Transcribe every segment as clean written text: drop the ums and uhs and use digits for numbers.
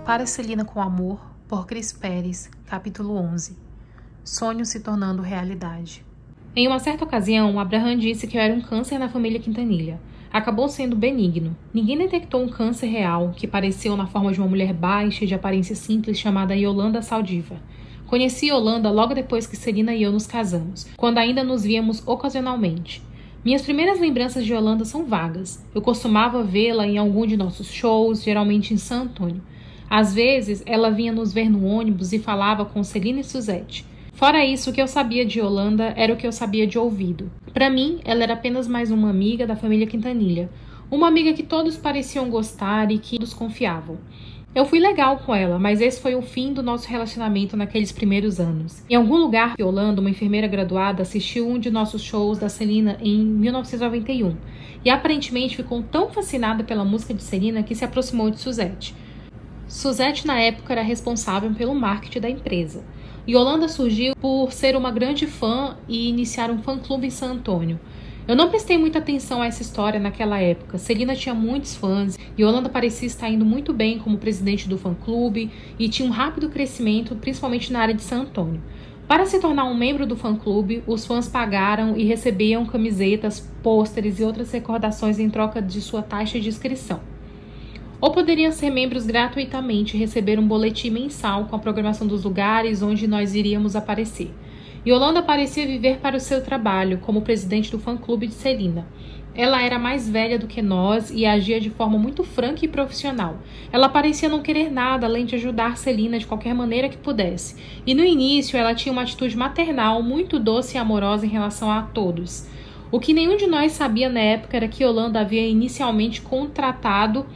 Para Celina com Amor, por Cris Pérez, capítulo 11. Sonho se tornando realidade. Em uma certa ocasião, Abraham disse que eu era um câncer na família Quintanilha. Acabou sendo benigno. Ninguém detectou um câncer real, que pareceu na forma de uma mulher baixa e de aparência simples chamada Yolanda Saldiva. Conheci Yolanda logo depois que Celina e eu nos casamos, quando ainda nos víamos ocasionalmente. Minhas primeiras lembranças de Yolanda são vagas. Eu costumava vê-la em algum de nossos shows, geralmente em San Antônio. Às vezes, ela vinha nos ver no ônibus e falava com Celina e Suzete. Fora isso, o que eu sabia de Yolanda era o que eu sabia de ouvido. Para mim, ela era apenas mais uma amiga da família Quintanilha. Uma amiga que todos pareciam gostar e que todos confiavam. Eu fui legal com ela, mas esse foi o fim do nosso relacionamento naqueles primeiros anos. Em algum lugar, Yolanda, uma enfermeira graduada, assistiu um de nossos shows da Celina em 1991. E aparentemente ficou tão fascinada pela música de Celina que se aproximou de Suzete. Suzete, na época, era responsável pelo marketing da empresa. Yolanda surgiu por ser uma grande fã e iniciar um fã-clube em San Antônio. Eu não prestei muita atenção a essa história naquela época. Celina tinha muitos fãs, Yolanda parecia estar indo muito bem como presidente do fã-clube e tinha um rápido crescimento, principalmente na área de San Antônio. Para se tornar um membro do fã-clube, os fãs pagaram e recebiam camisetas, pôsteres e outras recordações em troca de sua taxa de inscrição. Ou poderiam ser membros gratuitamente e receber um boletim mensal com a programação dos lugares onde nós iríamos aparecer. Yolanda parecia viver para o seu trabalho como presidente do fã-clube de Celina. Ela era mais velha do que nós e agia de forma muito franca e profissional. Ela parecia não querer nada além de ajudar Celina de qualquer maneira que pudesse. E no início ela tinha uma atitude maternal muito doce e amorosa em relação a todos. O que nenhum de nós sabia na época era que Yolanda havia inicialmente contratado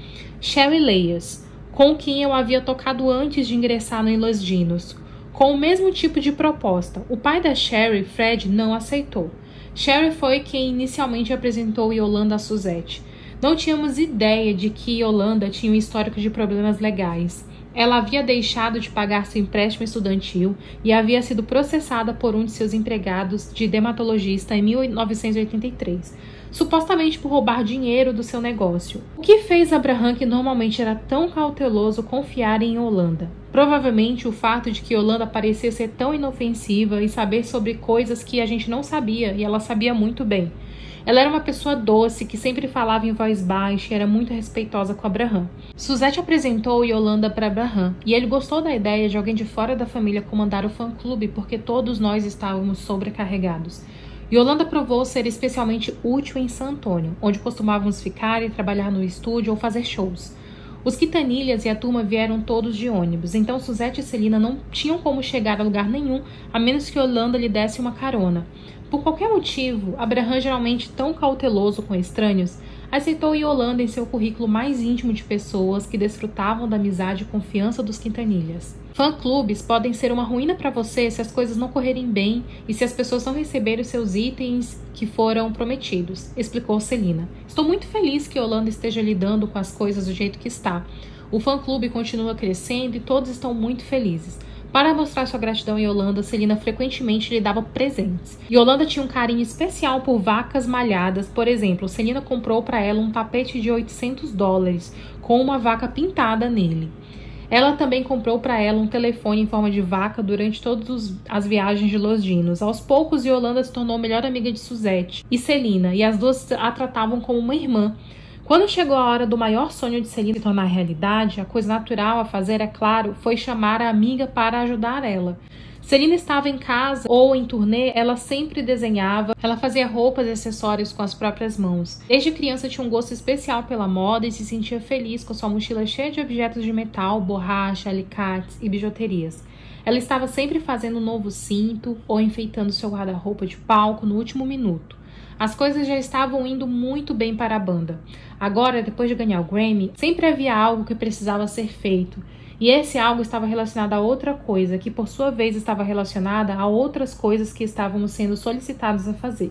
Sherry Leyes, com quem eu havia tocado antes de ingressar no Los Dinos, com o mesmo tipo de proposta. O pai da Sherry, Fred, não aceitou. Sherry foi quem inicialmente apresentou Yolanda a Suzete. Não tínhamos ideia de que Yolanda tinha um histórico de problemas legais. Ela havia deixado de pagar seu empréstimo estudantil e havia sido processada por um de seus empregados de dermatologista em 1983, supostamente por roubar dinheiro do seu negócio. O que fez Abraham, que normalmente era tão cauteloso, confiar em Yolanda? Provavelmente o fato de que Yolanda parecia ser tão inofensiva e saber sobre coisas que a gente não sabia, e ela sabia muito bem. Ela era uma pessoa doce, que sempre falava em voz baixa e era muito respeitosa com Abraham. Suzete apresentou Yolanda para Abraham, e ele gostou da ideia de alguém de fora da família comandar o fã-clube, porque todos nós estávamos sobrecarregados. Yolanda provou ser especialmente útil em San Antônio, onde costumávamos ficar e trabalhar no estúdio ou fazer shows. Os Quintanilhas e a turma vieram todos de ônibus, então Suzete e Celina não tinham como chegar a lugar nenhum, a menos que Yolanda lhe desse uma carona. Por qualquer motivo, Abraham, geralmente tão cauteloso com estranhos, aceitou Yolanda em seu currículo mais íntimo de pessoas que desfrutavam da amizade e confiança dos Quintanilhas. Fã-clubes podem ser uma ruína para você se as coisas não correrem bem e se as pessoas não receberem os seus itens que foram prometidos, explicou Celina. Estou muito feliz que Yolanda esteja lidando com as coisas do jeito que está. O fã-clube continua crescendo e todos estão muito felizes. Para mostrar sua gratidão a Yolanda, Celina frequentemente lhe dava presentes. Yolanda tinha um carinho especial por vacas malhadas. Por exemplo, Celina comprou para ela um tapete de $800 com uma vaca pintada nele. Ela também comprou para ela um telefone em forma de vaca durante todas as viagens de Los Dinos. Aos poucos, Yolanda se tornou a melhor amiga de Suzete e Celina, e as duas a tratavam como uma irmã. Quando chegou a hora do maior sonho de Celina se tornar realidade, a coisa natural a fazer, é claro, foi chamar a amiga para ajudar ela. Celina estava em casa ou em turnê, ela sempre desenhava, ela fazia roupas e acessórios com as próprias mãos. Desde criança tinha um gosto especial pela moda e se sentia feliz com sua mochila cheia de objetos de metal, borracha, alicates e bijuterias. Ela estava sempre fazendo um novo cinto ou enfeitando seu guarda-roupa de palco no último minuto. As coisas já estavam indo muito bem para a banda. Agora, depois de ganhar o Grammy, sempre havia algo que precisava ser feito. E esse algo estava relacionado a outra coisa, que por sua vez estava relacionada a outras coisas que estávamos sendo solicitados a fazer.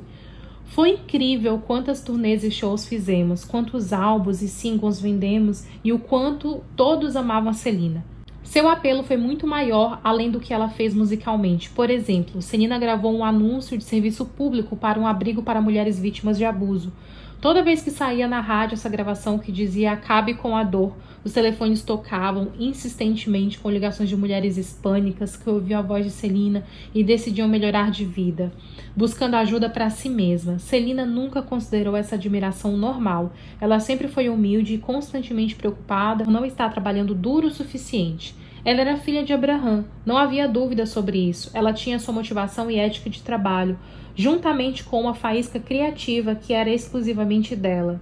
Foi incrível quantas turnês e shows fizemos, quantos álbuns e singles vendemos e o quanto todos amavam a Celina. Seu apelo foi muito maior além do que ela fez musicalmente. Por exemplo, Celina gravou um anúncio de serviço público para um abrigo para mulheres vítimas de abuso. Toda vez que saía na rádio essa gravação que dizia "acabe com a dor", os telefones tocavam insistentemente com ligações de mulheres hispânicas que ouviam a voz de Celina e decidiam melhorar de vida, buscando ajuda para si mesma. Celina nunca considerou essa admiração normal. Ela sempre foi humilde e constantemente preocupada por não estar trabalhando duro o suficiente. Ela era filha de Abraham, não havia dúvida sobre isso. Ela tinha sua motivação e ética de trabalho, juntamente com uma faísca criativa que era exclusivamente dela.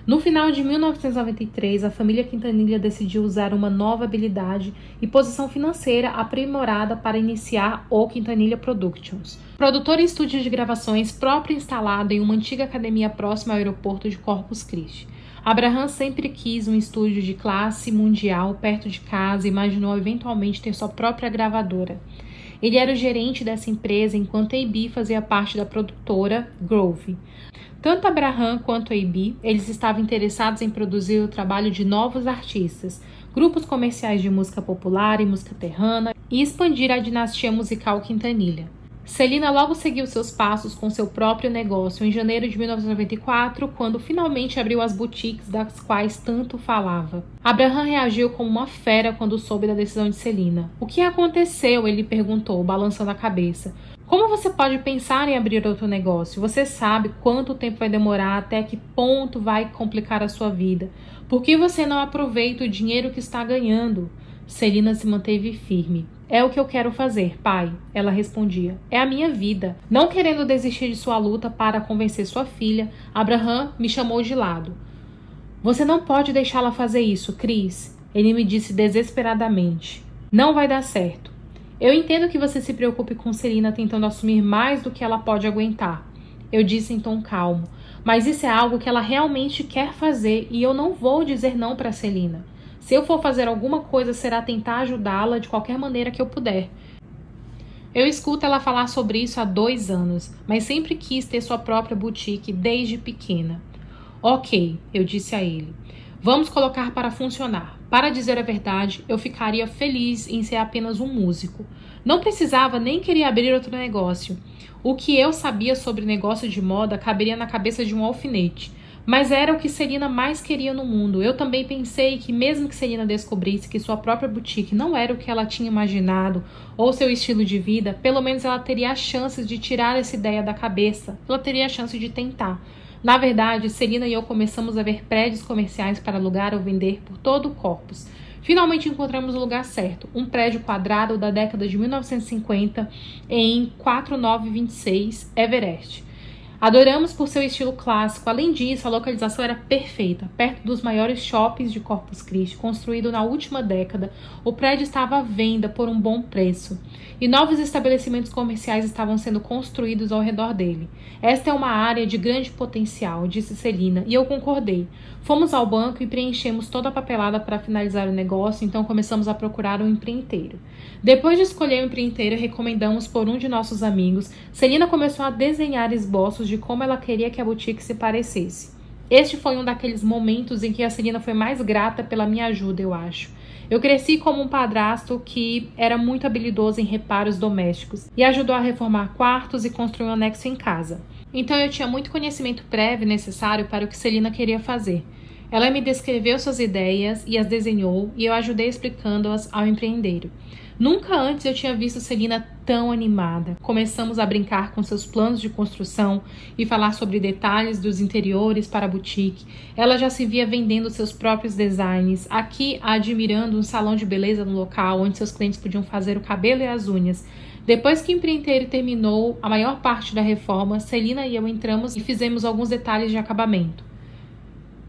No final de 1993, a família Quintanilha decidiu usar uma nova habilidade e posição financeira aprimorada para iniciar o Quintanilha Productions, produtor e estúdio de gravações próprio instalado em uma antiga academia próxima ao aeroporto de Corpus Christi. Abraham sempre quis um estúdio de classe mundial perto de casa e imaginou eventualmente ter sua própria gravadora. Ele era o gerente dessa empresa enquanto A.B. fazia parte da produtora Grove. Tanto Abraham quanto A.B. eles estavam interessados em produzir o trabalho de novos artistas, grupos comerciais de música popular e música terrana e expandir a dinastia musical Quintanilha. Celina logo seguiu seus passos com seu próprio negócio em janeiro de 1994, quando finalmente abriu as boutiques das quais tanto falava. Abraham reagiu como uma fera quando soube da decisão de Celina. "O que aconteceu?" ele perguntou, balançando a cabeça. "Como você pode pensar em abrir outro negócio? Você sabe quanto tempo vai demorar, até que ponto vai complicar a sua vida. Por que você não aproveita o dinheiro que está ganhando?" Celina se manteve firme. "É o que eu quero fazer, pai", ela respondia. "É a minha vida." Não querendo desistir de sua luta para convencer sua filha, Abraham me chamou de lado. "Você não pode deixá-la fazer isso, Chris", ele me disse desesperadamente. "Não vai dar certo. Eu entendo que você se preocupe com Celina tentando assumir mais do que ela pode aguentar", eu disse em tom calmo. "Mas isso é algo que ela realmente quer fazer e eu não vou dizer não para Celina. Se eu for fazer alguma coisa, será tentar ajudá-la de qualquer maneira que eu puder." Eu escuto ela falar sobre isso há 2 anos, mas sempre quis ter sua própria boutique desde pequena. "Ok", eu disse a ele. "Vamos colocar para funcionar. Para dizer a verdade, eu ficaria feliz em ser apenas um músico. Não precisava nem querer abrir outro negócio. O que eu sabia sobre negócio de moda caberia na cabeça de um alfinete. Mas era o que Celina mais queria no mundo. Eu também pensei que mesmo que Celina descobrisse que sua própria boutique não era o que ela tinha imaginado, ou seu estilo de vida, pelo menos ela teria a chance de tirar essa ideia da cabeça. Ela teria a chance de tentar. Na verdade, Celina e eu começamos a ver prédios comerciais para alugar ou vender por todo o Corpus. Finalmente encontramos o lugar certo, um prédio quadrado da década de 1950 em 4926 Everest. Adoramos por seu estilo clássico. Além disso, a localização era perfeita, perto dos maiores shoppings de Corpus Christi, construído na última década. O prédio estava à venda por um bom preço, e novos estabelecimentos comerciais estavam sendo construídos ao redor dele. "Esta é uma área de grande potencial", disse Celina, e eu concordei. Fomos ao banco e preenchemos toda a papelada para finalizar o negócio, então começamos a procurar um empreiteiro. Depois de escolher o empreiteiro, recomendamos por um de nossos amigos. Celina começou a desenhar esboços de como ela queria que a boutique se parecesse. Este foi um daqueles momentos em que a Celina foi mais grata pela minha ajuda, eu acho. Eu cresci como um padrasto que era muito habilidoso em reparos domésticos e ajudou a reformar quartos e construir um anexo em casa. Então eu tinha muito conhecimento prévio necessário para o que Celina queria fazer. Ela me descreveu suas ideias e as desenhou, e eu ajudei explicando-as ao empreiteiro. Nunca antes eu tinha visto Celina tão animada. Começamos a brincar com seus planos de construção e falar sobre detalhes dos interiores para a boutique. Ela já se via vendendo seus próprios designs, aqui admirando um salão de beleza no local onde seus clientes podiam fazer o cabelo e as unhas. Depois que o empreiteiro terminou a maior parte da reforma, Celina e eu entramos e fizemos alguns detalhes de acabamento.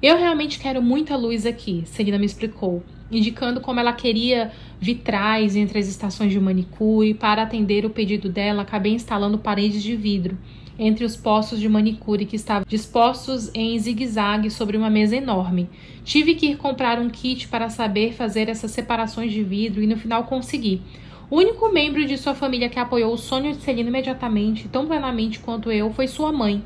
"Eu realmente quero muita luz aqui", Celina me explicou, indicando como ela queria vitrais entre as estações de manicure. Para atender o pedido dela, acabei instalando paredes de vidro entre os postos de manicure que estavam dispostos em zigue-zague sobre uma mesa enorme. Tive que ir comprar um kit para saber fazer essas separações de vidro e no final consegui. O único membro de sua família que apoiou o sonho de Celina imediatamente, tão plenamente quanto eu, foi sua mãe.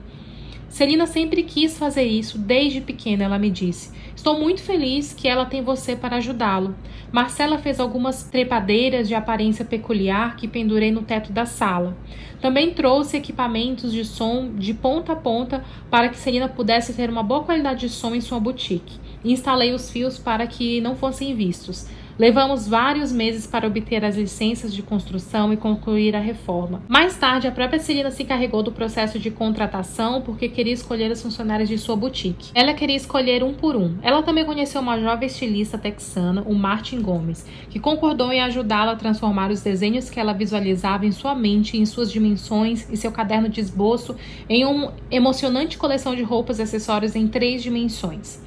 Celina sempre quis fazer isso desde pequena, ela me disse. Estou muito feliz que ela tem você para ajudá-lo. Marcela fez algumas trepadeiras de aparência peculiar que pendurei no teto da sala. Também trouxe equipamentos de som de ponta a ponta para que Celina pudesse ter uma boa qualidade de som em sua boutique. Instalei os fios para que não fossem vistos. Levamos vários meses para obter as licenças de construção e concluir a reforma. Mais tarde, a própria Celina se encarregou do processo de contratação porque queria escolher os funcionários de sua boutique. Ela queria escolher um por um. Ela também conheceu uma jovem estilista texana, o Martin Gomes, que concordou em ajudá-la a transformar os desenhos que ela visualizava em sua mente, em suas dimensões e seu caderno de esboço em uma emocionante coleção de roupas e acessórios em 3 dimensões.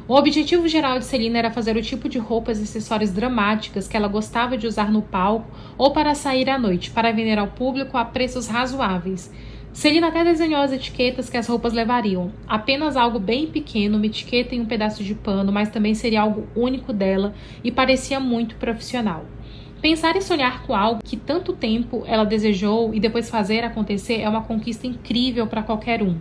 O objetivo geral de Celina era fazer o tipo de roupas e acessórios dramáticas que ela gostava de usar no palco ou para sair à noite, para vender ao público a preços razoáveis. Celina até desenhou as etiquetas que as roupas levariam. Apenas algo bem pequeno, uma etiqueta e um pedaço de pano, mas também seria algo único dela e parecia muito profissional. Pensar e sonhar com algo que tanto tempo ela desejou e depois fazer acontecer é uma conquista incrível para qualquer um.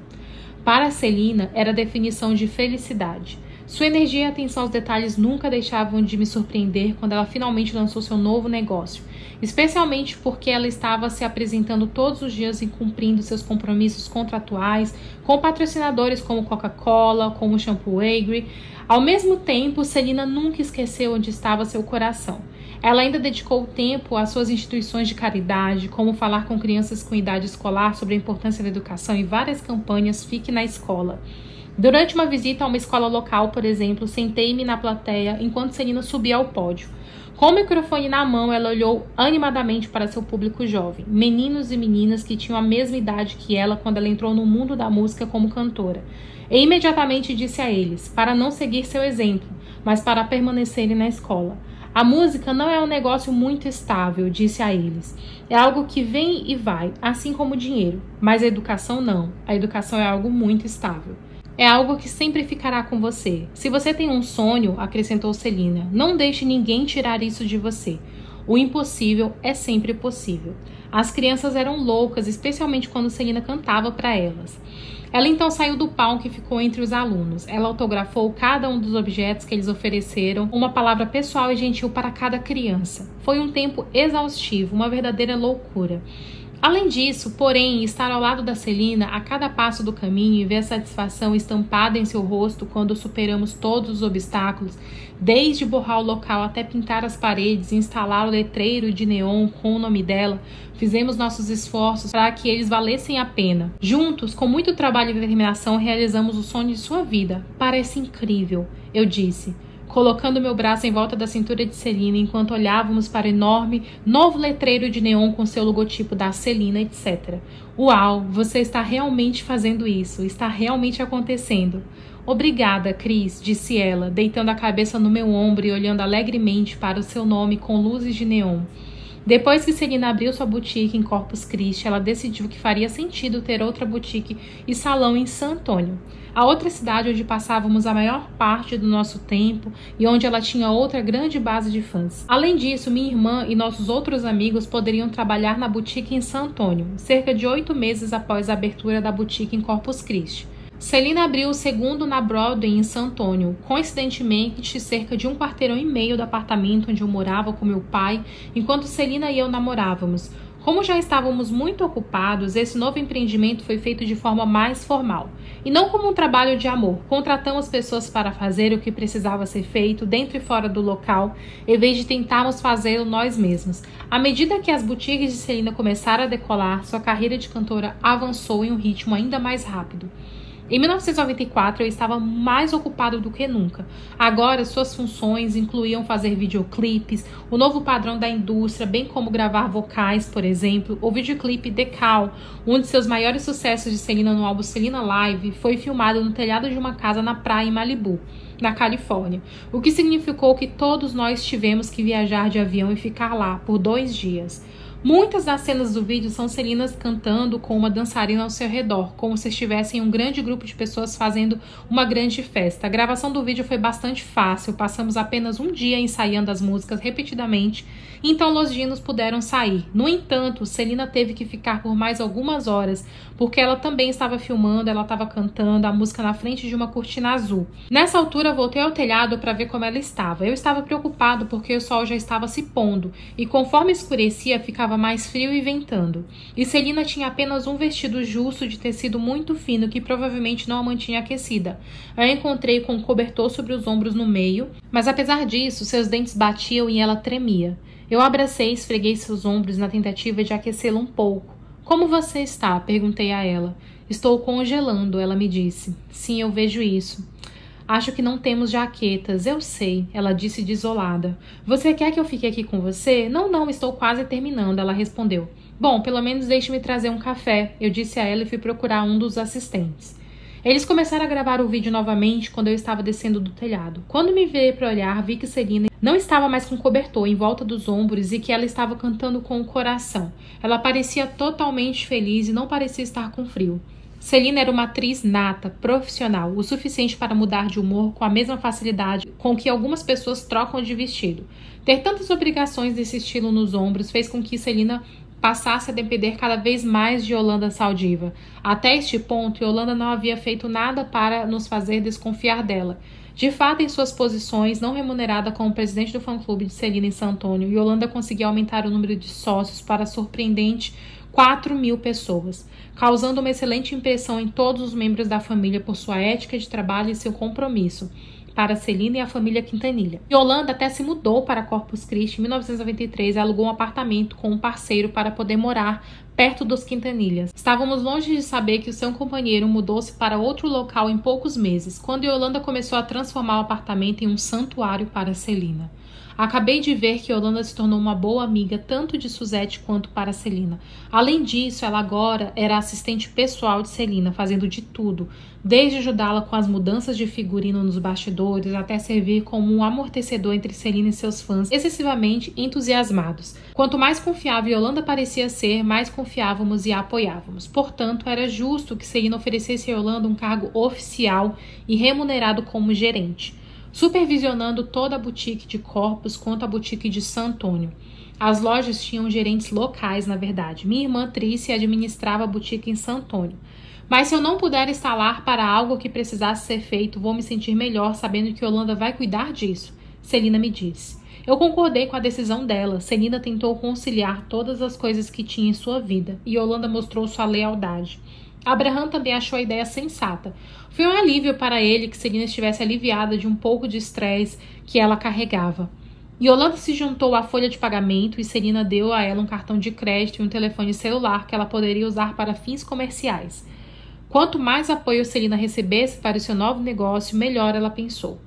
Para Celina, era a definição de felicidade. Sua energia e atenção aos detalhes nunca deixavam de me surpreender quando ela finalmente lançou seu novo negócio, especialmente porque ela estava se apresentando todos os dias e cumprindo seus compromissos contratuais com patrocinadores como Coca-Cola, como o Shampoo Agri. Ao mesmo tempo, Celina nunca esqueceu onde estava seu coração. Ela ainda dedicou tempo às suas instituições de caridade, como falar com crianças com idade escolar sobre a importância da educação e várias campanhas Fique na Escola. Durante uma visita a uma escola local, por exemplo, sentei-me na plateia enquanto Celina subia ao pódio. Com o microfone na mão, ela olhou animadamente para seu público jovem, meninos e meninas que tinham a mesma idade que ela quando ela entrou no mundo da música como cantora. E imediatamente disse a eles, para não seguir seu exemplo, mas para permanecerem na escola. A música não é um negócio muito estável, disse a eles. É algo que vem e vai, assim como o dinheiro. Mas a educação não. A educação é algo muito estável. É algo que sempre ficará com você. Se você tem um sonho, acrescentou Celina, não deixe ninguém tirar isso de você. O impossível é sempre possível. As crianças eram loucas, especialmente quando Celina cantava para elas. Ela então saiu do palco e ficou entre os alunos. Ela autografou cada um dos objetos que eles ofereceram, uma palavra pessoal e gentil para cada criança. Foi um tempo exaustivo, uma verdadeira loucura. Além disso, porém, estar ao lado da Celina a cada passo do caminho e ver a satisfação estampada em seu rosto quando superamos todos os obstáculos, desde borrar o local até pintar as paredes e instalar o letreiro de neon com o nome dela, fizemos nossos esforços para que eles valessem a pena. Juntos, com muito trabalho e determinação, realizamos o sonho de sua vida. Parece incrível, eu disse, colocando meu braço em volta da cintura de Celina enquanto olhávamos para o enorme novo letreiro de neon com seu logotipo da Celina, etc. Uau, você está realmente fazendo isso, está realmente acontecendo. Obrigada, Cris, disse ela, deitando a cabeça no meu ombro e olhando alegremente para o seu nome com luzes de neon. Depois que Celina abriu sua boutique em Corpus Christi, ela decidiu que faria sentido ter outra boutique e salão em San Antônio, a outra cidade onde passávamos a maior parte do nosso tempo e onde ela tinha outra grande base de fãs. Além disso, minha irmã e nossos outros amigos poderiam trabalhar na boutique em San Antônio, cerca de 8 meses após a abertura da boutique em Corpus Christi. Celina abriu o segundo na Broadway em San Antônio, coincidentemente cerca de 1,5 quarteirão do apartamento onde eu morava com meu pai, enquanto Celina e eu namorávamos. Como já estávamos muito ocupados, esse novo empreendimento foi feito de forma mais formal. E não como um trabalho de amor. Contratamos pessoas para fazer o que precisava ser feito dentro e fora do local, em vez de tentarmos fazê-lo nós mesmos. À medida que as boutiques de Celina começaram a decolar, sua carreira de cantora avançou em um ritmo ainda mais rápido. Em 1994, eu estava mais ocupado do que nunca. Agora, suas funções incluíam fazer videoclipes, o novo padrão da indústria, bem como gravar vocais, por exemplo. O videoclipe The Cow, um de seus maiores sucessos de Celina no álbum Celina Live, foi filmado no telhado de uma casa na praia em Malibu, na Califórnia, o que significou que todos nós tivemos que viajar de avião e ficar lá por 2 dias. Muitas das cenas do vídeo são Celina cantando com uma dançarina ao seu redor, como se estivessem um grande grupo de pessoas fazendo uma grande festa. A gravação do vídeo foi bastante fácil, passamos apenas um dia ensaiando as músicas repetidamente, então Los Dinos puderam sair. No entanto, Celina teve que ficar por mais algumas horas, porque ela também estava filmando, ela estava cantando a música na frente de uma cortina azul. Nessa altura, voltei ao telhado para ver como ela estava. Eu estava preocupado porque o sol já estava se pondo, e conforme escurecia, ficava mais frio e ventando. E Celina tinha apenas um vestido justo de tecido muito fino que provavelmente não a mantinha aquecida. Eu a encontrei com um cobertor sobre os ombros no meio, mas apesar disso, seus dentes batiam e ela tremia. Eu a abracei e esfreguei seus ombros na tentativa de aquecê-la um pouco. Como você está? Perguntei a ela. Estou congelando, ela me disse. Sim, eu vejo isso. Acho que não temos jaquetas, eu sei, ela disse desolada. Você quer que eu fique aqui com você? Não, estou quase terminando, ela respondeu. Bom, pelo menos deixe-me trazer um café, eu disse a ela e fui procurar um dos assistentes. Eles começaram a gravar o vídeo novamente quando eu estava descendo do telhado. Quando me virei para olhar, vi que Celina não estava mais com cobertor em volta dos ombros e que ela estava cantando com o coração. Ela parecia totalmente feliz e não parecia estar com frio. Celina era uma atriz nata, profissional, o suficiente para mudar de humor com a mesma facilidade com que algumas pessoas trocam de vestido. Ter tantas obrigações desse estilo nos ombros fez com que Celina passasse a depender cada vez mais de Yolanda Saldiva. Até este ponto, Yolanda não havia feito nada para nos fazer desconfiar dela. De fato, em suas posições, não remunerada como presidente do fã-clube de Celina em San Antônio, Yolanda conseguiu aumentar o número de sócios para a surpreendente 4.000 pessoas, causando uma excelente impressão em todos os membros da família por sua ética de trabalho e seu compromisso para Celina e a família Quintanilha. Yolanda até se mudou para Corpus Christi em 1993 e alugou um apartamento com um parceiro para poder morar perto dos Quintanilhas. Estávamos longe de saber que o seu companheiro mudou-se para outro local em poucos meses, quando Yolanda começou a transformar o apartamento em um santuário para Celina. Acabei de ver que Yolanda se tornou uma boa amiga tanto de Suzette quanto para Celina. Além disso, ela agora era assistente pessoal de Celina, fazendo de tudo, desde ajudá-la com as mudanças de figurino nos bastidores até servir como um amortecedor entre Celina e seus fãs excessivamente entusiasmados. Quanto mais confiável Yolanda parecia ser, mais confiávamos e a apoiávamos. Portanto, era justo que Celina oferecesse a Yolanda um cargo oficial e remunerado como gerente, supervisionando toda a boutique de Corpus quanto a boutique de San Antônio. As lojas tinham gerentes locais, na verdade. Minha irmã Trícia administrava a boutique em San Antônio. Mas se eu não puder instalar para algo que precisasse ser feito, vou me sentir melhor sabendo que Yolanda vai cuidar disso, Celina me disse. Eu concordei com a decisão dela. Celina tentou conciliar todas as coisas que tinha em sua vida e Yolanda mostrou sua lealdade. Abraham também achou a ideia sensata. Foi um alívio para ele que Celina estivesse aliviada de um pouco de estresse que ela carregava. Yolanda se juntou à folha de pagamento e Celina deu a ela um cartão de crédito e um telefone celular que ela poderia usar para fins comerciais. Quanto mais apoio Celina recebesse para o seu novo negócio, melhor, ela pensou.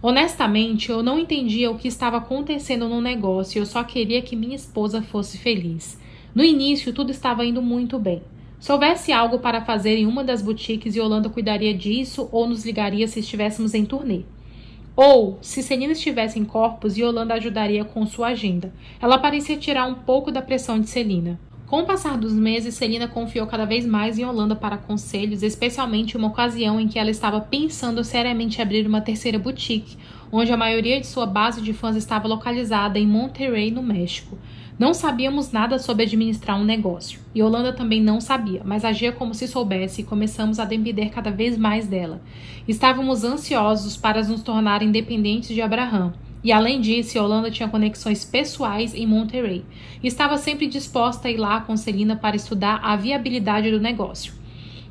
Honestamente, eu não entendia o que estava acontecendo no negócio e eu só queria que minha esposa fosse feliz. No início, tudo estava indo muito bem. Se houvesse algo para fazer em uma das boutiques, Yolanda cuidaria disso ou nos ligaria se estivéssemos em turnê. Ou, se Celina estivesse em Corpus, Yolanda ajudaria com sua agenda. Ela parecia tirar um pouco da pressão de Celina. Com o passar dos meses, Celina confiou cada vez mais em Yolanda para conselhos, especialmente em uma ocasião em que ela estava pensando seriamente em abrir uma terceira boutique, onde a maioria de sua base de fãs estava localizada em Monterrey, no México. Não sabíamos nada sobre administrar um negócio. Yolanda também não sabia, mas agia como se soubesse e começamos a depender cada vez mais dela. Estávamos ansiosos para nos tornar independentes de Abraham. E além disso, Yolanda tinha conexões pessoais em Monterrey. Estava sempre disposta a ir lá com Celina para estudar a viabilidade do negócio.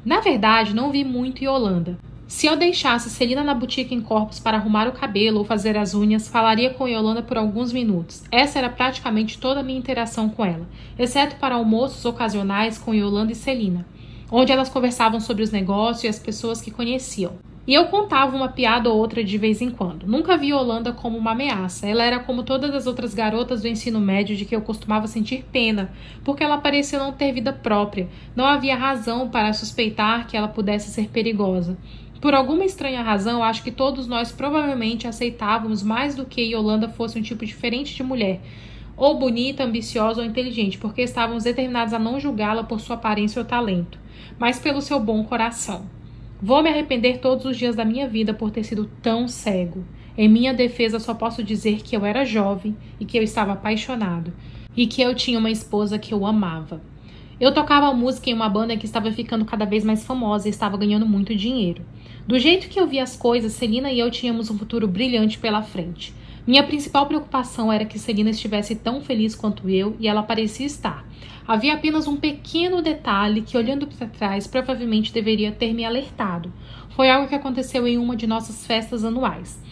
Na verdade, não vi muito Yolanda. Se eu deixasse Celina na boutique em Corpus para arrumar o cabelo ou fazer as unhas, falaria com Yolanda por alguns minutos. Essa era praticamente toda a minha interação com ela, exceto para almoços ocasionais com Yolanda e Celina, onde elas conversavam sobre os negócios e as pessoas que conheciam. E eu contava uma piada ou outra de vez em quando. Nunca vi Yolanda como uma ameaça. Ela era como todas as outras garotas do ensino médio de que eu costumava sentir pena, porque ela parecia não ter vida própria. Não havia razão para suspeitar que ela pudesse ser perigosa. Por alguma estranha razão, acho que todos nós provavelmente aceitávamos mais do que Yolanda fosse um tipo diferente de mulher, ou bonita, ambiciosa ou inteligente, porque estávamos determinados a não julgá-la por sua aparência ou talento, mas pelo seu bom coração. Vou me arrepender todos os dias da minha vida por ter sido tão cego. Em minha defesa, só posso dizer que eu era jovem e que eu estava apaixonado, e que eu tinha uma esposa que eu amava. Eu tocava música em uma banda que estava ficando cada vez mais famosa e estava ganhando muito dinheiro. Do jeito que eu via as coisas, Celina e eu tínhamos um futuro brilhante pela frente. Minha principal preocupação era que Celina estivesse tão feliz quanto eu, e ela parecia estar. Havia apenas um pequeno detalhe que, olhando para trás, provavelmente deveria ter me alertado. Foi algo que aconteceu em uma de nossas festas anuais.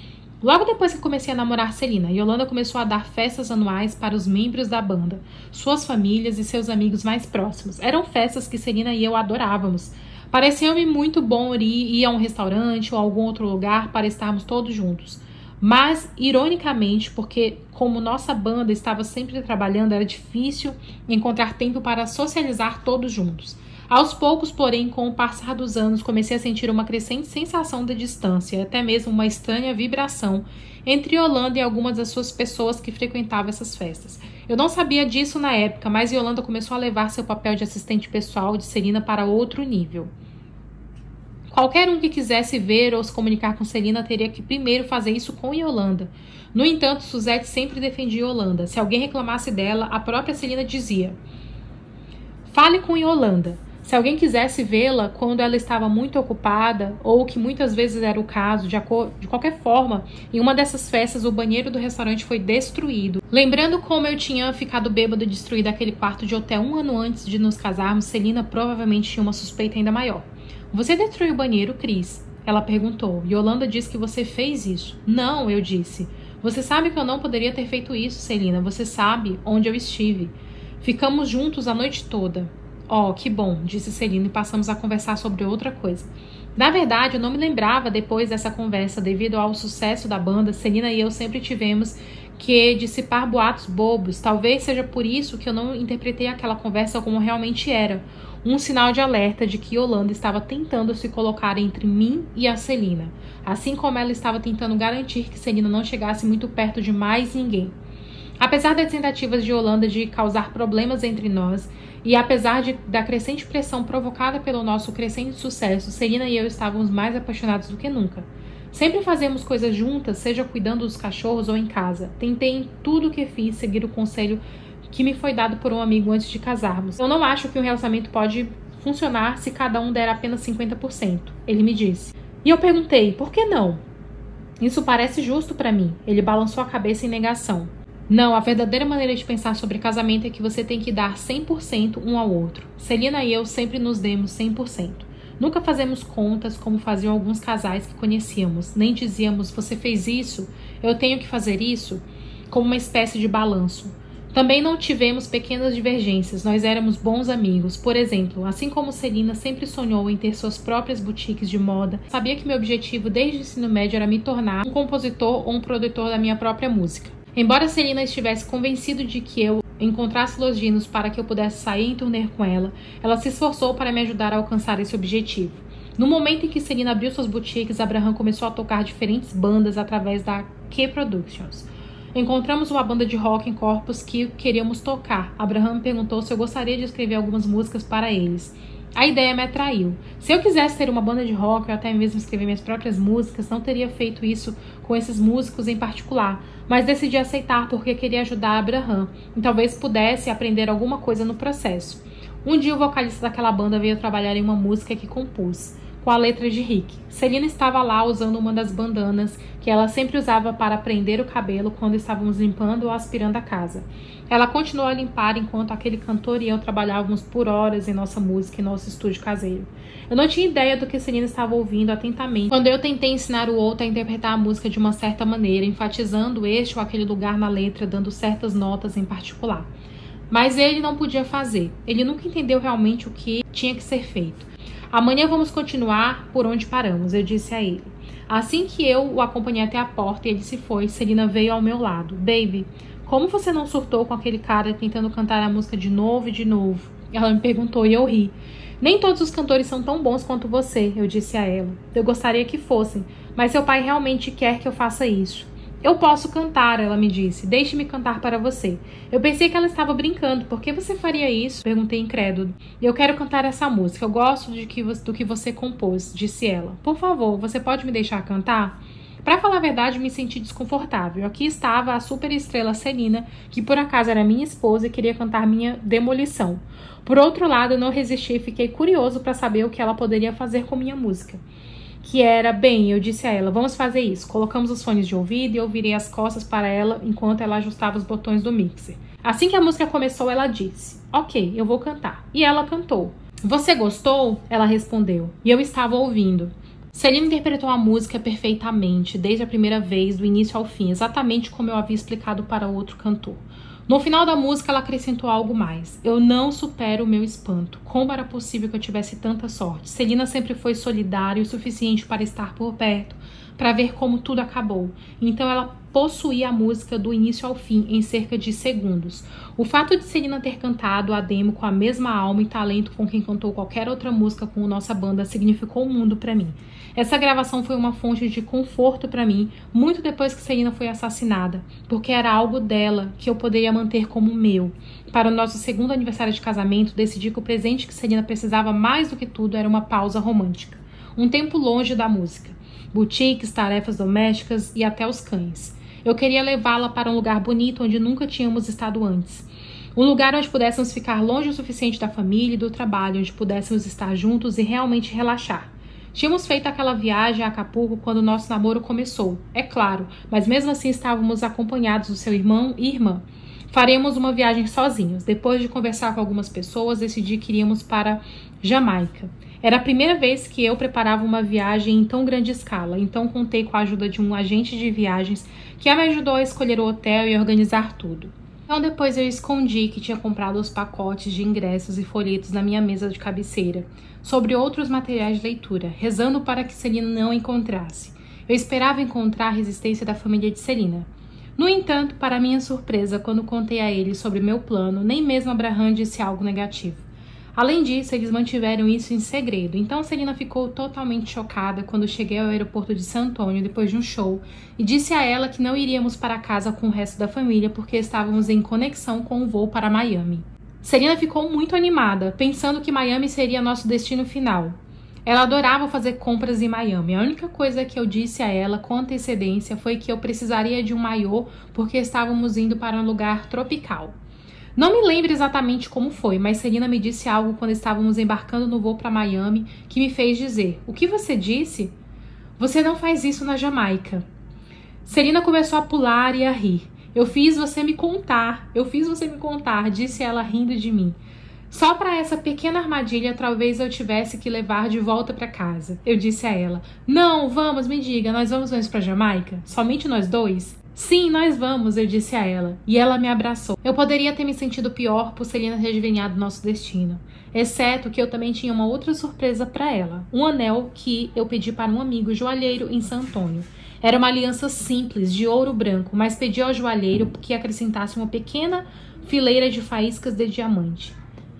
Logo depois que comecei a namorar Celina, Yolanda começou a dar festas anuais para os membros da banda, suas famílias e seus amigos mais próximos. Eram festas que Celina e eu adorávamos. Parecia-me muito bom ir a um restaurante ou a algum outro lugar para estarmos todos juntos. Mas, ironicamente, porque como nossa banda estava sempre trabalhando, era difícil encontrar tempo para socializar todos juntos. Aos poucos, porém, com o passar dos anos, comecei a sentir uma crescente sensação de distância, até mesmo uma estranha vibração entre Yolanda e algumas das suas pessoas que frequentavam essas festas. Eu não sabia disso na época, mas Yolanda começou a levar seu papel de assistente pessoal de Celina para outro nível. Qualquer um que quisesse ver ou se comunicar com Celina teria que primeiro fazer isso com Yolanda. No entanto, Suzette sempre defendia Yolanda. Se alguém reclamasse dela, a própria Celina dizia: fale com Yolanda. Se alguém quisesse vê-la quando ela estava muito ocupada, ou que muitas vezes era o caso, de qualquer forma, em uma dessas festas o banheiro do restaurante foi destruído. Lembrando como eu tinha ficado bêbado e destruído aquele quarto de hotel 1 ano antes de nos casarmos, Celina provavelmente tinha uma suspeita ainda maior. Você destruiu o banheiro, Chris? Ela perguntou. Yolanda disse que você fez isso. Não, eu disse. Você sabe que eu não poderia ter feito isso, Celina. Você sabe onde eu estive. Ficamos juntos a noite toda. Oh, que bom, disse Celina, e passamos a conversar sobre outra coisa. Na verdade, eu não me lembrava depois dessa conversa. Devido ao sucesso da banda, Celina e eu sempre tivemos que dissipar boatos bobos. Talvez seja por isso que eu não interpretei aquela conversa como realmente era. Um sinal de alerta de que Yolanda estava tentando se colocar entre mim e a Celina, assim como ela estava tentando garantir que Celina não chegasse muito perto de mais ninguém. Apesar das tentativas de Yolanda de causar problemas entre nós, e apesar da crescente pressão provocada pelo nosso crescente sucesso, Celina e eu estávamos mais apaixonados do que nunca. Sempre fazemos coisas juntas, seja cuidando dos cachorros ou em casa. Tentei em tudo o que fiz seguir o conselho que me foi dado por um amigo antes de casarmos. Eu não acho que um relacionamento pode funcionar se cada um der apenas 50%, ele me disse. E eu perguntei, por que não? Isso parece justo para mim. Ele balançou a cabeça em negação. Não, a verdadeira maneira de pensar sobre casamento é que você tem que dar 100% um ao outro. Celina e eu sempre nos demos 100%. Nunca fazemos contas como faziam alguns casais que conhecíamos. Nem dizíamos, você fez isso, eu tenho que fazer isso, como uma espécie de balanço. Também não tivemos pequenas divergências, nós éramos bons amigos. Por exemplo, assim como Celina sempre sonhou em ter suas próprias boutiques de moda, sabia que meu objetivo desde o ensino médio era me tornar um compositor ou um produtor da minha própria música. Embora Celina estivesse convencido de que eu encontrasse loginos para que eu pudesse sair em turnê com ela, ela se esforçou para me ajudar a alcançar esse objetivo. No momento em que Celina abriu suas boutiques, Abraham começou a tocar diferentes bandas através da Q Productions. Encontramos uma banda de rock em Corpus que queríamos tocar. Abraham me perguntou se eu gostaria de escrever algumas músicas para eles. A ideia me atraiu. Se eu quisesse ter uma banda de rock ou até mesmo escrever minhas próprias músicas, não teria feito isso com esses músicos em particular, mas decidi aceitar porque queria ajudar Abraham e talvez pudesse aprender alguma coisa no processo. Um dia o vocalista daquela banda veio trabalhar em uma música que compus, com a letra de Rick. Celina estava lá usando uma das bandanas que ela sempre usava para prender o cabelo quando estávamos limpando ou aspirando a casa. Ela continuou a limpar enquanto aquele cantor e eu trabalhávamos por horas em nossa música e nosso estúdio caseiro. Eu não tinha ideia do que Celina estava ouvindo atentamente quando eu tentei ensinar o outro a interpretar a música de uma certa maneira, enfatizando este ou aquele lugar na letra, dando certas notas em particular. Mas ele não podia fazer. Ele nunca entendeu realmente o que tinha que ser feito. Amanhã vamos continuar por onde paramos, eu disse a ele. Assim que eu o acompanhei até a porta e ele se foi, Celina veio ao meu lado. Baby, como você não surtou com aquele cara tentando cantar a música de novo e de novo? Ela me perguntou e eu ri. Nem todos os cantores são tão bons quanto você, eu disse a ela. Eu gostaria que fossem, mas seu pai realmente quer que eu faça isso. Eu posso cantar, ela me disse. Deixe-me cantar para você. Eu pensei que ela estava brincando. Por que você faria isso? Perguntei incrédulo. Eu quero cantar essa música. Eu gosto do que você compôs, disse ela. Por favor, você pode me deixar cantar? Para falar a verdade, me senti desconfortável. Aqui estava a superestrela Celina, que por acaso era minha esposa e queria cantar minha demolição. Por outro lado, eu não resisti e fiquei curioso para saber o que ela poderia fazer com minha música. Que era, bem, eu disse a ela, vamos fazer isso. Colocamos os fones de ouvido e eu virei as costas para ela enquanto ela ajustava os botões do mixer. Assim que a música começou, ela disse, ok, eu vou cantar. E ela cantou. Você gostou? Ela respondeu. E eu estava ouvindo. Celina interpretou a música perfeitamente, desde a primeira vez, do início ao fim, exatamente como eu havia explicado para outro cantor. No final da música, ela acrescentou algo mais. Eu não supero o meu espanto. Como era possível que eu tivesse tanta sorte? Celina sempre foi solidária o suficiente para estar por perto, para ver como tudo acabou. Então ela possuía a música do início ao fim em cerca de segundos. O fato de Celina ter cantado a demo com a mesma alma e talento com quem cantou qualquer outra música com nossa banda significou um mundo para mim. Essa gravação foi uma fonte de conforto para mim, muito depois que Celina foi assassinada, porque era algo dela que eu poderia manter como meu. Para o nosso segundo aniversário de casamento, decidi que o presente que Celina precisava mais do que tudo era uma pausa romântica. Um tempo longe da música. Boutiques, tarefas domésticas e até os cães. Eu queria levá-la para um lugar bonito onde nunca tínhamos estado antes. Um lugar onde pudéssemos ficar longe o suficiente da família e do trabalho, onde pudéssemos estar juntos e realmente relaxar. Tínhamos feito aquela viagem a Acapulco quando o nosso namoro começou, é claro, mas mesmo assim estávamos acompanhados do seu irmão e irmã. Faremos uma viagem sozinhos. Depois de conversar com algumas pessoas, decidi que iríamos para Jamaica. Era a primeira vez que eu preparava uma viagem em tão grande escala, então contei com a ajuda de um agente de viagens que me ajudou a escolher o hotel e organizar tudo. Então depois eu escondi que tinha comprado os pacotes de ingressos e folhetos na minha mesa de cabeceira, sobre outros materiais de leitura, rezando para que Celina não encontrasse. Eu esperava encontrar a resistência da família de Celina. No entanto, para minha surpresa, quando contei a eles sobre meu plano, nem mesmo Abraham disse algo negativo. Além disso, eles mantiveram isso em segredo, então Celina ficou totalmente chocada quando cheguei ao aeroporto de San Antônio depois de um show e disse a ela que não iríamos para casa com o resto da família porque estávamos em conexão com o voo para Miami. Celina ficou muito animada, pensando que Miami seria nosso destino final. Ela adorava fazer compras em Miami. A única coisa que eu disse a ela com antecedência foi que eu precisaria de um maiô porque estávamos indo para um lugar tropical. Não me lembro exatamente como foi, mas Celina me disse algo quando estávamos embarcando no voo para Miami que me fez dizer, o que você disse? Você não faz isso na Jamaica. Celina começou a pular e a rir. Eu fiz você me contar, disse ela rindo de mim. Só para essa pequena armadilha, talvez eu tivesse que levar de volta para casa. Eu disse a ela, não, vamos, me diga, nós vamos para Jamaica? Somente nós dois? Sim, nós vamos, eu disse a ela, e ela me abraçou. Eu poderia ter me sentido pior por Celina ter adivinhado nosso destino, exceto que eu também tinha uma outra surpresa para ela, um anel que eu pedi para um amigo joalheiro em San Antônio. Era uma aliança simples, de ouro branco, mas pedi ao joalheiro que acrescentasse uma pequena fileira de faíscas de diamante.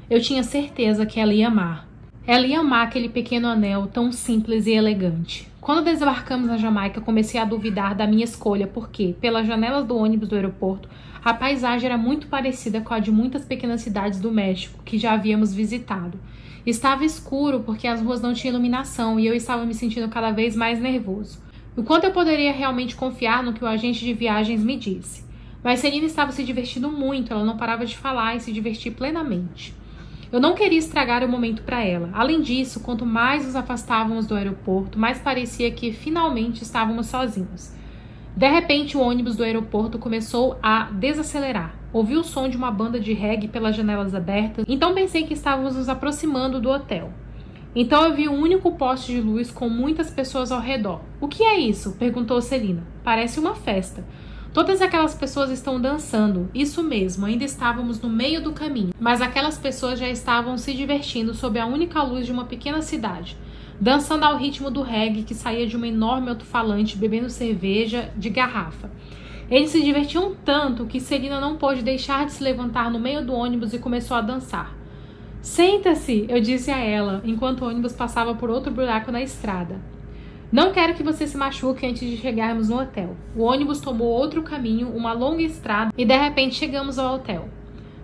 Eu tinha certeza que ela ia amar. Ela ia amar aquele pequeno anel tão simples e elegante. Quando desembarcamos na Jamaica, comecei a duvidar da minha escolha, porque, pelas janelas do ônibus do aeroporto, a paisagem era muito parecida com a de muitas pequenas cidades do México, que já havíamos visitado. Estava escuro porque as ruas não tinham iluminação e eu estava me sentindo cada vez mais nervoso. O quanto eu poderia realmente confiar no que o agente de viagens me disse. Mas Celina estava se divertindo muito, ela não parava de falar e se divertir plenamente. Eu não queria estragar o momento para ela. Além disso, quanto mais nos afastávamos do aeroporto, mais parecia que finalmente estávamos sozinhos. De repente, o ônibus do aeroporto começou a desacelerar. Ouvi o som de uma banda de reggae pelas janelas abertas, então pensei que estávamos nos aproximando do hotel. Então eu vi um único poste de luz com muitas pessoas ao redor. O que é isso? Perguntou Celina. Parece uma festa. Todas aquelas pessoas estão dançando. Isso mesmo, ainda estávamos no meio do caminho. Mas aquelas pessoas já estavam se divertindo sob a única luz de uma pequena cidade, dançando ao ritmo do reggae que saía de uma enorme alto-falante, bebendo cerveja de garrafa. Eles se divertiam tanto que Celina não pôde deixar de se levantar no meio do ônibus e começou a dançar. Senta-se, eu disse a ela, enquanto o ônibus passava por outro buraco na estrada. Não quero que você se machuque antes de chegarmos no hotel. O ônibus tomou outro caminho, uma longa estrada, e de repente chegamos ao hotel.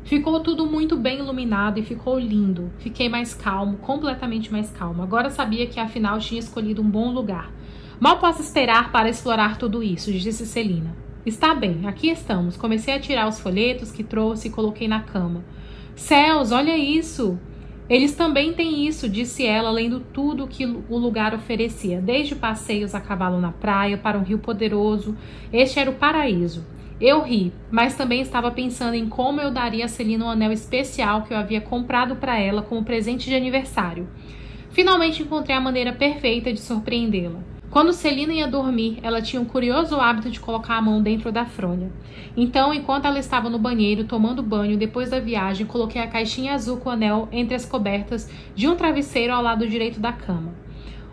Ficou tudo muito bem iluminado e ficou lindo. Fiquei mais calmo, completamente mais calmo. Agora sabia que afinal tinha escolhido um bom lugar. Mal posso esperar para explorar tudo isso, disse Celina. Está bem, aqui estamos. Comecei a tirar os folhetos que trouxe e coloquei na cama. Céus, olha isso! Eles também têm isso, disse ela, lendo tudo o que o lugar oferecia, desde passeios a cavalo na praia para um rio poderoso. Este era o paraíso. Eu ri, mas também estava pensando em como eu daria a Celina um anel especial que eu havia comprado para ela como presente de aniversário. Finalmente encontrei a maneira perfeita de surpreendê-la. Quando Celina ia dormir, ela tinha um curioso hábito de colocar a mão dentro da fronha. Então, enquanto ela estava no banheiro, tomando banho, depois da viagem, coloquei a caixinha azul com o anel entre as cobertas de um travesseiro ao lado direito da cama.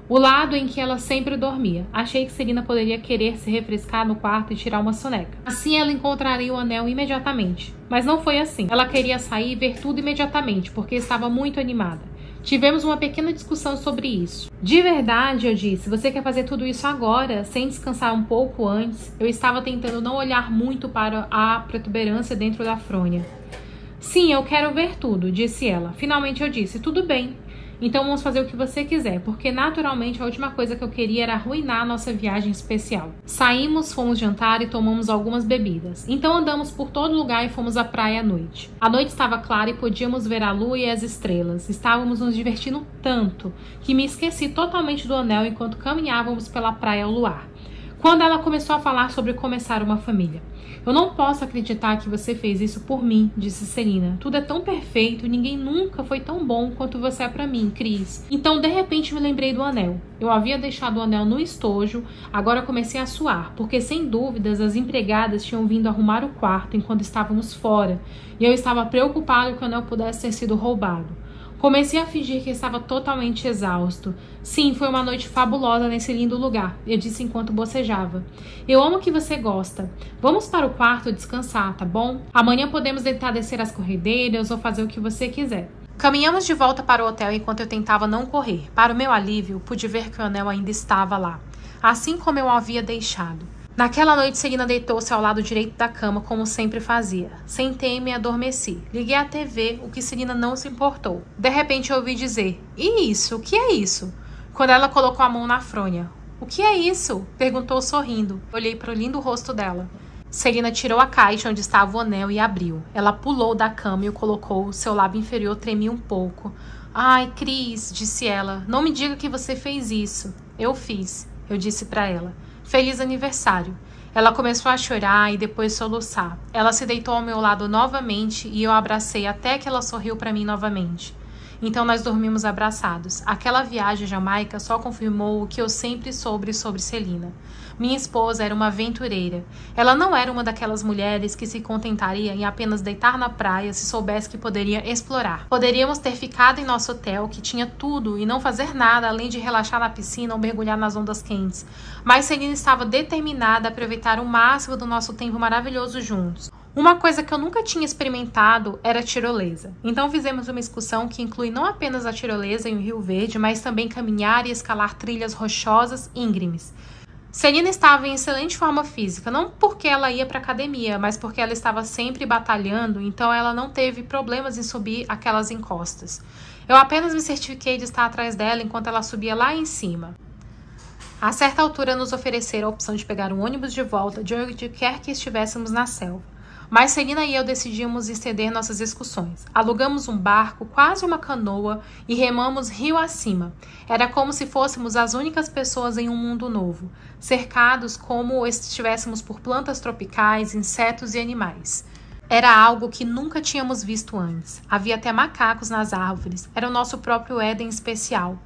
O lado em que ela sempre dormia. Achei que Celina poderia querer se refrescar no quarto e tirar uma soneca. Assim ela encontraria o anel imediatamente. Mas não foi assim. Ela queria sair e ver tudo imediatamente, porque estava muito animada. Tivemos uma pequena discussão sobre isso. De verdade, eu disse, você quer fazer tudo isso agora, sem descansar um pouco antes? Eu estava tentando não olhar muito para a protuberância dentro da fronha. Sim, eu quero ver tudo, disse ela. Finalmente eu disse, tudo bem. Então vamos fazer o que você quiser, porque naturalmente a última coisa que eu queria era arruinar a nossa viagem especial. Saímos, fomos jantar e tomamos algumas bebidas. Então andamos por todo lugar e fomos à praia à noite. A noite estava clara e podíamos ver a lua e as estrelas. Estávamos nos divertindo tanto que me esqueci totalmente do anel enquanto caminhávamos pela praia ao luar. Quando ela começou a falar sobre começar uma família. Eu não posso acreditar que você fez isso por mim, disse Celina. Tudo é tão perfeito, ninguém nunca foi tão bom quanto você é pra mim, Cris. Então, de repente, me lembrei do anel. Eu havia deixado o anel no estojo, agora comecei a suar, porque sem dúvidas as empregadas tinham vindo arrumar o quarto enquanto estávamos fora, e eu estava preocupado que o anel pudesse ter sido roubado. Comecei a fingir que estava totalmente exausto. Sim, foi uma noite fabulosa nesse lindo lugar, eu disse enquanto bocejava. Eu amo que você gosta. Vamos para o quarto descansar, tá bom? Amanhã podemos tentar descer as corredeiras ou fazer o que você quiser. Caminhamos de volta para o hotel enquanto eu tentava não correr. Para o meu alívio, pude ver que o anel ainda estava lá, assim como eu o havia deixado. Naquela noite, Celina deitou-se ao lado direito da cama, como sempre fazia. Sentei-me e adormeci. Liguei a TV, o que Celina não se importou. De repente, ouvi dizer, e isso? O que é isso? Quando ela colocou a mão na fronha. O que é isso? Perguntou sorrindo. Olhei para o lindo rosto dela. Celina tirou a caixa onde estava o anel e abriu. Ela pulou da cama e o colocou. Seu lábio inferior tremia um pouco. Ai, Cris, disse ela, não me diga que você fez isso. Eu fiz, eu disse para ela. Feliz aniversário. Ela começou a chorar e depois soluçar. Ela se deitou ao meu lado novamente e eu a abracei até que ela sorriu para mim novamente. Então nós dormimos abraçados. Aquela viagem à Jamaica só confirmou o que eu sempre soube sobre Celina. Minha esposa era uma aventureira. Ela não era uma daquelas mulheres que se contentaria em apenas deitar na praia se soubesse que poderia explorar. Poderíamos ter ficado em nosso hotel, que tinha tudo, e não fazer nada além de relaxar na piscina ou mergulhar nas ondas quentes. Mas Celina estava determinada a aproveitar o máximo do nosso tempo maravilhoso juntos. Uma coisa que eu nunca tinha experimentado era a tirolesa. Então fizemos uma excursão que inclui não apenas a tirolesa em Rio Verde, mas também caminhar e escalar trilhas rochosas íngremes. Celina estava em excelente forma física, não porque ela ia para a academia, mas porque ela estava sempre batalhando, então ela não teve problemas em subir aquelas encostas. Eu apenas me certifiquei de estar atrás dela enquanto ela subia lá em cima. A certa altura nos ofereceram a opção de pegar um ônibus de volta de onde quer que estivéssemos na selva. Mas Celina e eu decidimos estender nossas excursões. Alugamos um barco, quase uma canoa, e remamos rio acima. Era como se fôssemos as únicas pessoas em um mundo novo, cercados como estivéssemos por plantas tropicais, insetos e animais. Era algo que nunca tínhamos visto antes. Havia até macacos nas árvores. Era o nosso próprio Éden especial.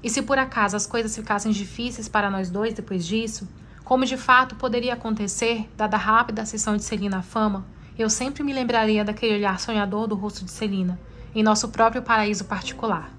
E se por acaso as coisas ficassem difíceis para nós dois depois disso, como de fato poderia acontecer, dada a rápida ascensão de Celina à fama, eu sempre me lembraria daquele olhar sonhador do rosto de Celina, em nosso próprio paraíso particular.